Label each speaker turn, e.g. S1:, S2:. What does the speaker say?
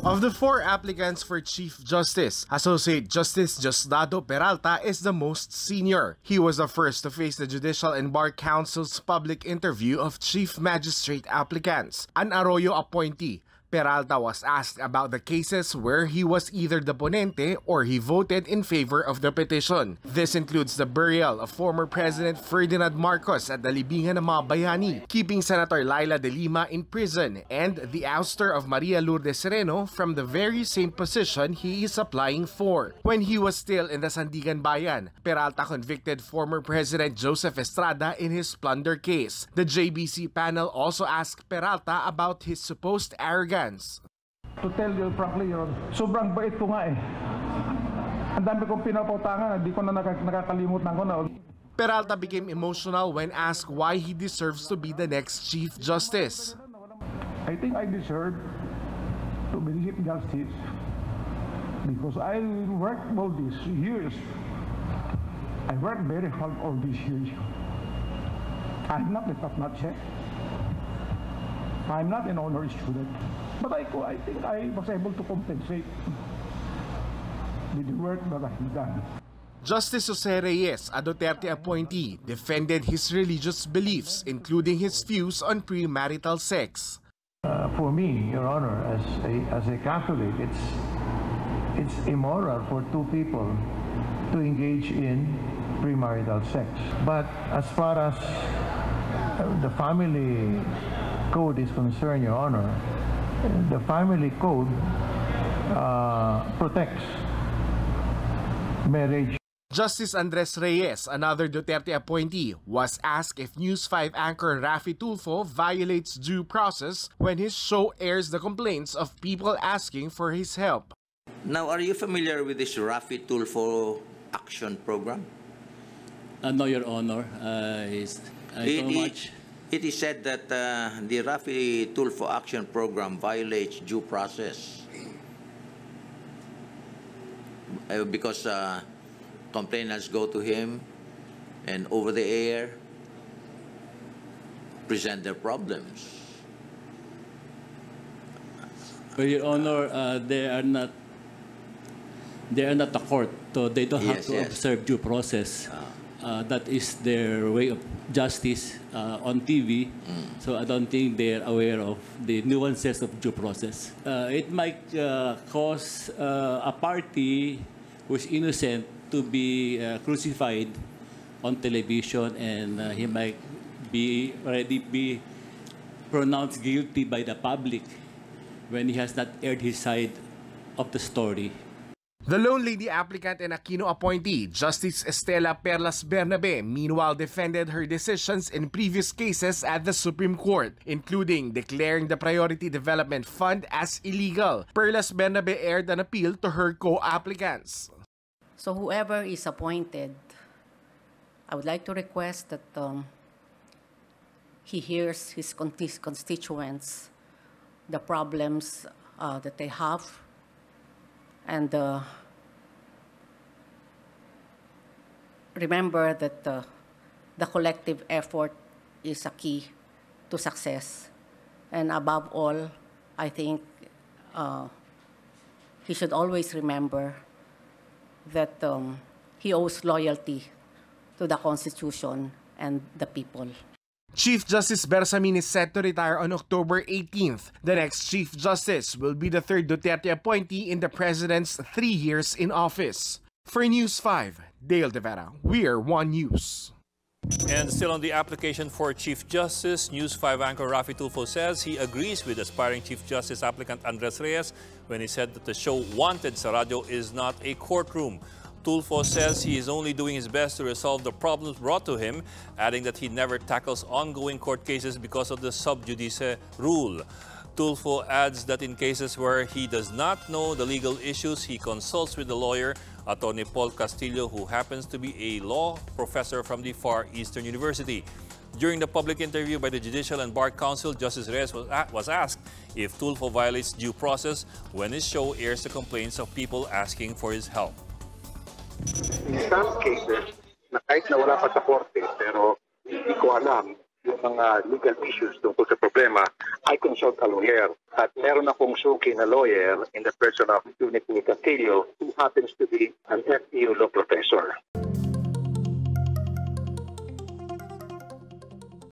S1: Of the 4 applicants for Chief Justice, Associate Justice Diosdado Peralta is the most senior. He was the first to face the Judicial and Bar Council's public interview of Chief Magistrate applicants. An Arroyo appointee, Peralta was asked about the cases where he was either the ponente or he voted in favor of the petition. This includes the burial of former President Ferdinand Marcos at the libingan ng mga bayani, keeping Senator Laila de Lima in prison, and the ouster of Maria Lourdes Sereno from the very same position he is applying for. When he was still in the Sandigan Bayan, Peralta convicted former President Joseph Estrada in his plunder case. The JBC panel also asked Peralta about his supposed arrogance.
S2: To tell you frankly, sobrang bait ko nga eh. Ang dami kong pinapautangan, hindi ko na nakakalimutan ko na.
S1: Peralta became emotional when asked why he deserves to be the next Chief Justice.
S2: I think I deserve to be Chief Justice because I worked all these years. I worked very hard all these years. I'm not a top-notch chef. I'm not an honor student. But I think I was able to compensate with the work that I've done.
S1: Justice Jose Reyes, a Duterte appointee, defended his religious beliefs, including his views on premarital sex.
S2: For me, Your Honor, as a Catholic, it's immoral for 2 people to engage in premarital sex. But as far as the family code is concerned, Your Honor, the family code protects marriage.
S1: Justice Andres Reyes, another Duterte appointee, was asked if News 5 anchor Raffy Tulfo violates due process when his show airs the complaints of people asking for his help.
S3: Now, are you familiar with this Raffy Tulfo action program?
S4: No, Your Honor.
S3: It is said that the Raffy Tulfo Action Program violates due process because complainants go to him and over the air present their problems.
S4: But Your Honor, they are not a court, so they don't have to observe due process. That is their way of justice on TV, so I don't think they're aware of the nuances of due process. It might cause a party who's innocent to be crucified on television, and he might already be pronounced guilty by the public when he has not aired his side of the story.
S1: The Lone Lady applicant and Aquino appointee, Justice Estela Perlas Bernabe, meanwhile defended her decisions in previous cases at the Supreme Court, including declaring the Priority Development Fund as illegal. Perlas Bernabe aired an appeal to her co-applicants.
S5: So whoever is appointed, I would like to request that he hears his constituents, the problems that they have, and remember that the collective effort is a key to success. And above all, I think he should always remember that he owes loyalty to the Constitution and the people.
S1: Chief Justice Bersamin is set to retire on October 18th. The next Chief Justice will be the 3rd Duterte appointee in the President's 3 years in office. For News 5, Dale De Vera, We're One News.
S6: And still on the application for Chief Justice, News 5 anchor Raffy Tulfo says he agrees with aspiring Chief Justice applicant Andres Reyes when he said that the show Wanted sa radyo is not a courtroom. Tulfo says he is only doing his best to resolve the problems brought to him, adding that he never tackles ongoing court cases because of the sub judice rule. Tulfo adds that in cases where he does not know the legal issues, he consults with the lawyer, Attorney Paul Castillo, who happens to be a law professor from the Far Eastern University. During the public interview by the Judicial and Bar Council, Justice Reyes was asked if Tulfo violates due process when his show airs the complaints of people asking for his help.
S7: In some cases, na kahit na wala pa sa korte, pero hindi ko alam yung mga legal issues tungkol sa problema, I consult a lawyer. At meron akong suki na lawyer in the person of Unity Castillo who happens to be an FEU law professor.